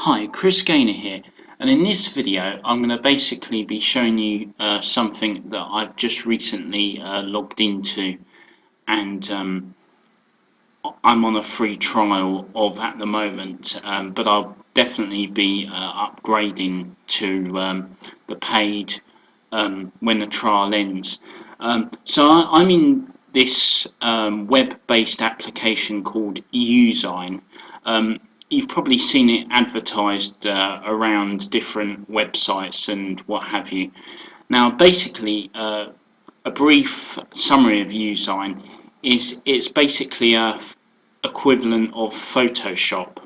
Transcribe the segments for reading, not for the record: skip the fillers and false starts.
Hi, Chris Gaynor here, and in this video I'm going to basically be showing you something that I've just recently logged into, and I'm on a free trial of at the moment, but I'll definitely be upgrading to the paid when the trial ends. I'm in this web-based application called Youzign. You've probably seen it advertised around different websites and what have you. Now, basically, a brief summary of Youzign is it's basically a equivalent of Photoshop,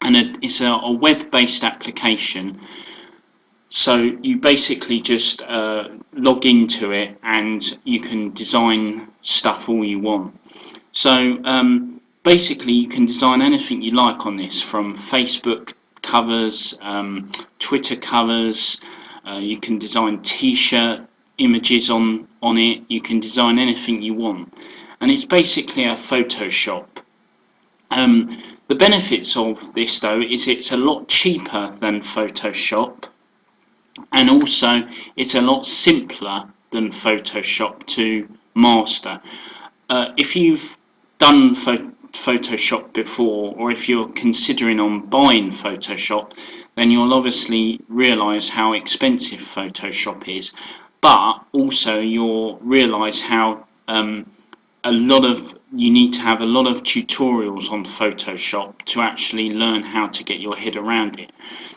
and it's a web-based application. So you basically just log into it and you can design stuff all you want. So basically you can design anything you like on this, from Facebook covers, Twitter covers, you can design t-shirt images on it, you can design anything you want, and it's basically a Photoshop. The benefits of this though is it's a lot cheaper than Photoshop, and also it's a lot simpler than Photoshop to master. If you've done Photoshop before, or if you're considering on buying Photoshop, then you'll obviously realise how expensive Photoshop is, but also you'll realise how you need to have a lot of tutorials on Photoshop to actually learn how to get your head around it.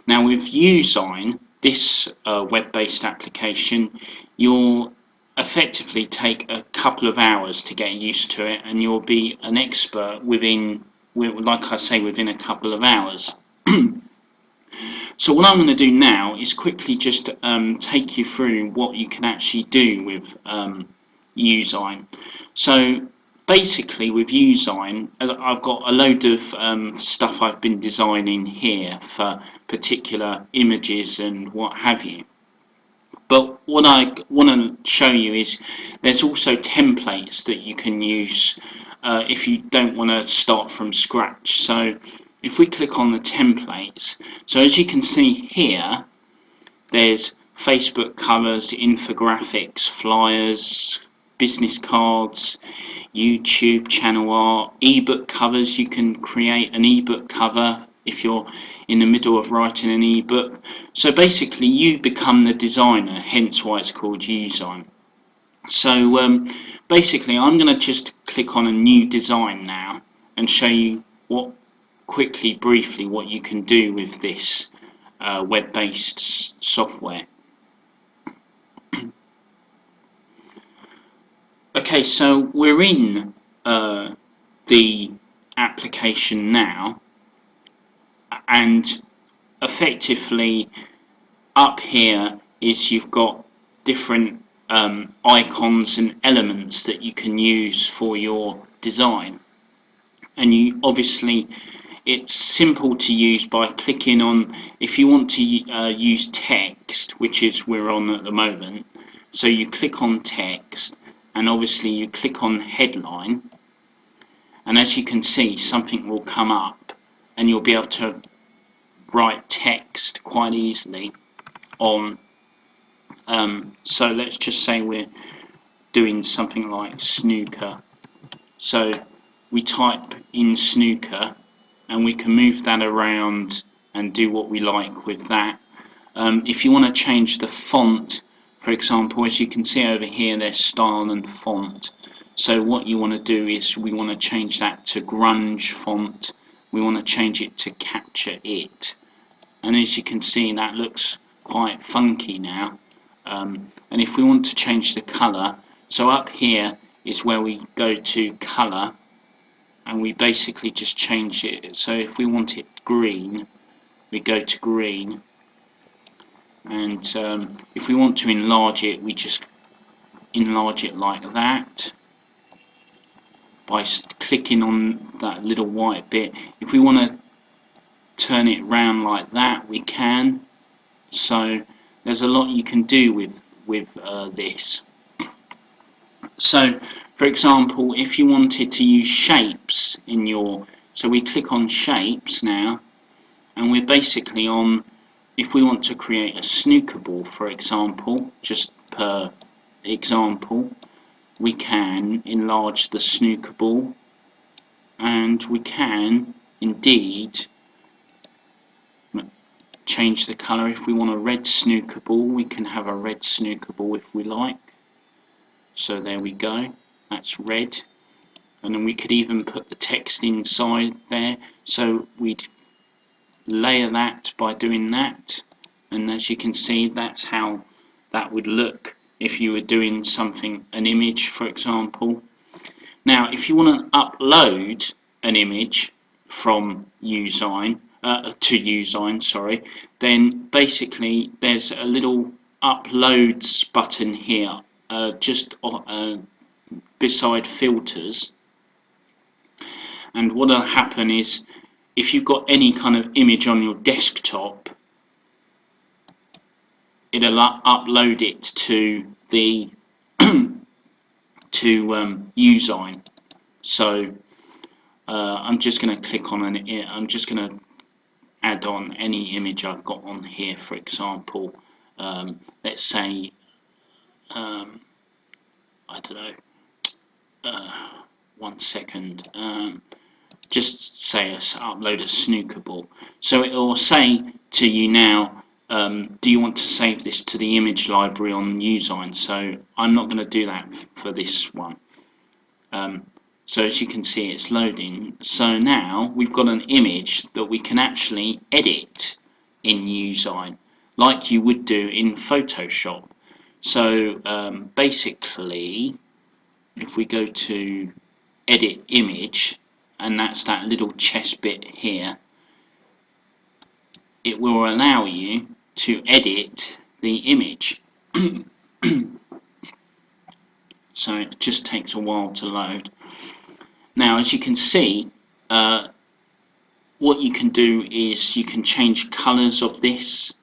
Now with Youzign, this web-based application, you'll effectively take a couple of hours to get used to it, and you'll be an expert within, like I say, within a couple of hours. So what I'm going to do now is quickly just take you through what you can actually do with Youzign. So basically with Youzign, I've got a load of stuff I've been designing here for particular images and what have you. But what I want to show you is there's also templates that you can use if you don't want to start from scratch. So if we click on the templates, so as you can see here, there's Facebook covers, infographics, flyers, business cards, YouTube channel art, ebook covers. You can create an ebook cover if you're in the middle of writing an ebook. So basically you become the designer, hence why it's called Youzign. So basically I'm going to just click on a new design now and show you briefly what you can do with this web-based software. Okay, so we're in the application now, and effectively up here is you've got different icons and elements that you can use for your design, and obviously it's simple to use by clicking on, if you want to use text, which is we're on at the moment, so you click on text and obviously you click on headline, and as you can see something will come up and you'll be able to write text quite easily on. So let's just say we're doing something like snooker, so we type in snooker and we can move that around and do what we like with that. If you want to change the font, for example, as you can see over here, there's style and font. So what you want to do is we want to change that to grunge font. We want to change it to capture it. And as you can see, that looks quite funky now. And if we want to change the colour, so up here is where we go to colour, and we basically just change it. So if we want it green, we go to green, and if we want to enlarge it, we just enlarge it like that by clicking on that little white bit. If we want to turn it round like that, we can. So there's a lot you can do with this. So for example, if you wanted to use shapes in your, so we click on shapes now, and we're basically on, if we want to create a snooker ball, for example, just per example, we can enlarge the snooker ball, and we can indeed change the colour. If we want a red snooker ball, we can have a red snooker ball if we like. So there we go, that's red. And then we could even put the text inside there, so we'd layer that by doing that, and as you can see, that's how that would look if you were doing something, an image, for example. Now if you want to upload an image from Youzign to Youzign, sorry, then basically there's a little uploads button here, just beside filters. And what will happen is, if you've got any kind of image on your desktop, it'll upload it to the Youzign. So I'm just going to click on I'm just going to add on any image I've got on here. For example, let's say I don't know. 1 second. Just say upload a snooker ball. So it will say to you now, do you want to save this to the image library on Youzign? So I'm not going to do that for this one. So as you can see, it's loading. So now we've got an image that we can actually edit in Youzign, like you would do in Photoshop. So basically, if we go to edit image, and that's that little chest bit here, it will allow you to edit the image. So it just takes a while to load. Now as you can see, what you can do is you can change colours of this.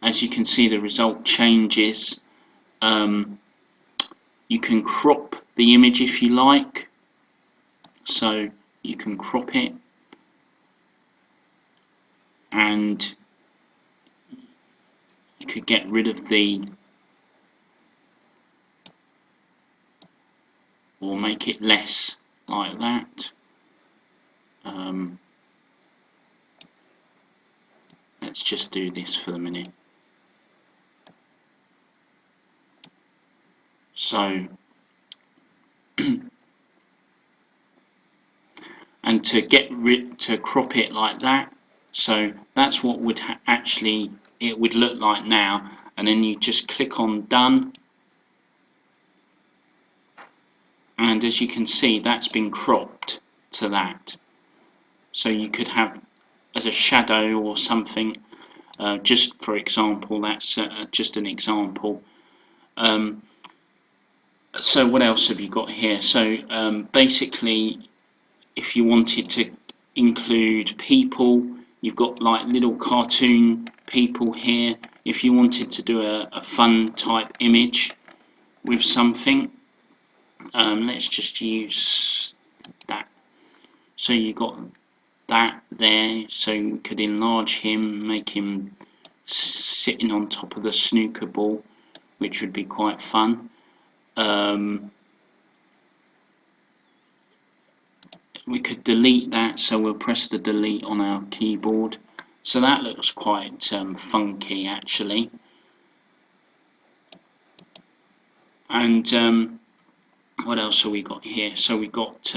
As you can see, the result changes. You can crop the image if you like, so you can crop it, and you could get rid of the, or make it less, like that. Let's just do this for the minute. So and to crop it like that, so that's what would actually it would look like now. And then you just click on done, and as you can see, that's been cropped to that. So you could have as a shadow or something, just for example. That's just an example. So what else have you got here? So basically, if you wanted to include people, you've got like little cartoon people here. If you wanted to do a fun type image with something, let's just use that. So you got that there, so you could enlarge him, make him sitting on top of the snooker ball, which would be quite fun. We could delete that, so we'll press the delete on our keyboard. So that looks quite funky actually. And what else have we got here? So we got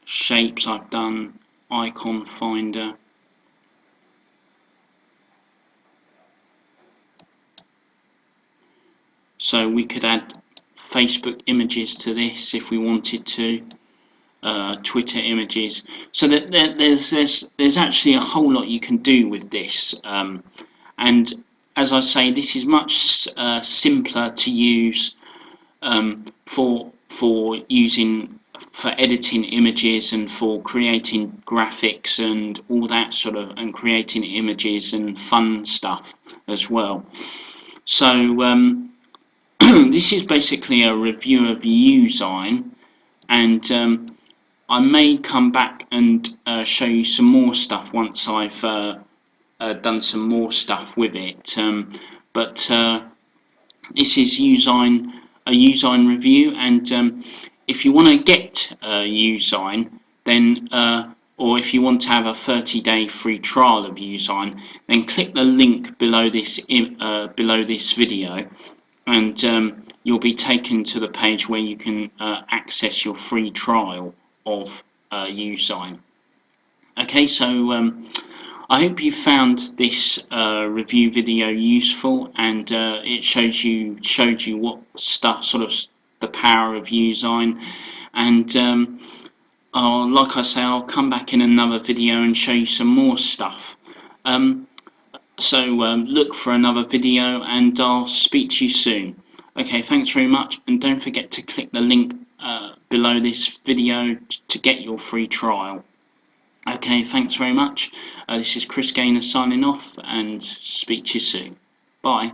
shapes. I've done icon finder. So we could add Facebook images to this if we wanted to, Twitter images. So that there's actually a whole lot you can do with this. And as I say, this is much simpler to use for using for editing images and for creating graphics and all that sort of, and creating images and fun stuff as well. So this this is basically a review of Youzign, and I may come back and show you some more stuff once I've done some more stuff with it. But this is a Youzign review, and if you want to get Youzign, then or if you want to have a 30-day free trial of Youzign, then click the link below this video, and you'll be taken to the page where you can access your free trial of Youzign. Okay, so I hope you found this review video useful, and it showed you what sort of the power of Youzign, and like I say, I'll come back in another video and show you some more stuff. So look for another video, and I'll speak to you soon. Okay, thanks very much, and don't forget to click the link below this video to get your free trial. Okay, thanks very much. This is Chris Gaynor signing off, and speak to you soon. Bye.